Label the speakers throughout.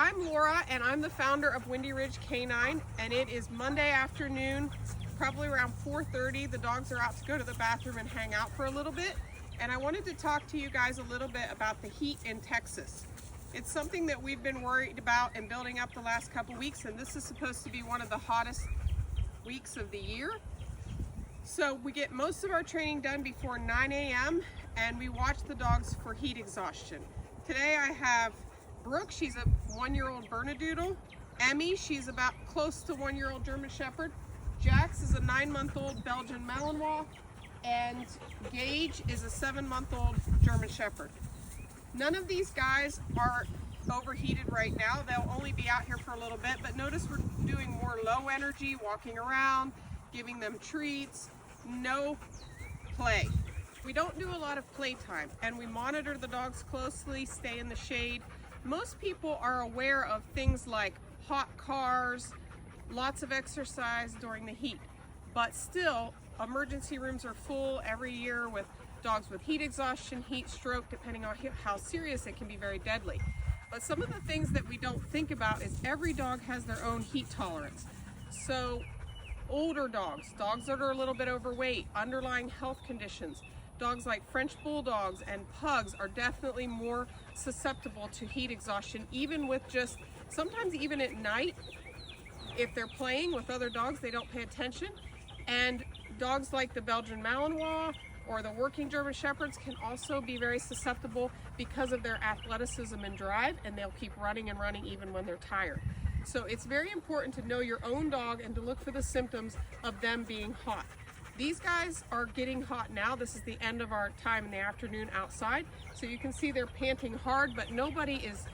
Speaker 1: I'm Laura and I'm the founder of Windy Ridge Canine, and it is Monday afternoon, probably around 4:30. The dogs are out to go to the bathroom and hang out for a little bit, and I wanted to talk to you guys a little bit about the heat in Texas. It's something that we've been worried about and building up the last couple weeks, and this is supposed to be one of the hottest weeks of the year. So we get most of our training done before 9 a.m. and we watch the dogs for heat exhaustion. Today I have Brooke, she's a 1-year-old Bernedoodle. Emmy, she's about close to 1-year-old German Shepherd. Jax is a 9-month-old Belgian Malinois. And Gage is a 7-month-old German Shepherd. None of these guys are overheated right now. They'll only be out here for a little bit, but notice we're doing more low energy, walking around, giving them treats, no play. We don't do a lot of playtime, and we monitor the dogs closely, stay in the shade. Most people are aware of things like hot cars, lots of exercise during the heat, but still emergency rooms are full every year with dogs with heat exhaustion, heat stroke, depending on how serious it can be very deadly. But some of the things that we don't think about is every dog has their own heat tolerance. So older dogs, dogs that are a little bit overweight, underlying health conditions, dogs like French Bulldogs and Pugs are definitely more susceptible to heat exhaustion, even with just, sometimes even at night, if they're playing with other dogs, they don't pay attention. And dogs like the Belgian Malinois or the working German Shepherds can also be very susceptible because of their athleticism and drive, and they'll keep running and running even when they're tired. So it's very important to know your own dog and to look for the symptoms of them being hot. These guys are getting hot now. This is the end of our time in the afternoon outside. So you can see they're panting hard, but nobody is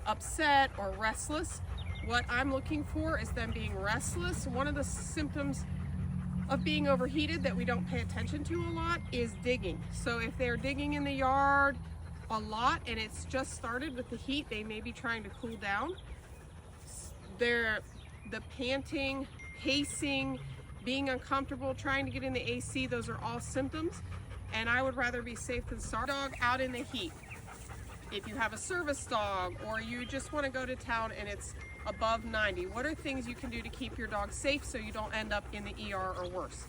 Speaker 1: upset or restless. What I'm looking for is them being restless. One of the symptoms of being overheated that we don't pay attention to a lot is digging. So if they're digging in the yard a lot and it's just started with the heat, they may be trying to cool down. The panting, pacing, being uncomfortable, trying to get in the AC, those are all symptoms, and I would rather be safe than sorry. Dog out in the heat. If you have a service dog or you just want to go to town and it's above 90, what are things you can do to keep your dog safe so you don't end up in the ER or worse?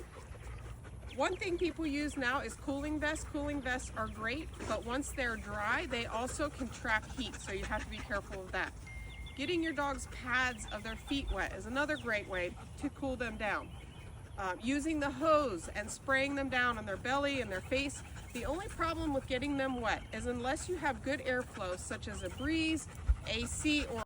Speaker 1: One thing people use now is cooling vests. Cooling vests are great, but once they're dry, they also can trap heat, so you have to be careful of that. Getting your dog's pads of their feet wet is another great way to cool them down. Using the hose and spraying them down on their belly and their face. The only problem with getting them wet is unless you have good airflow, such as a breeze, AC, or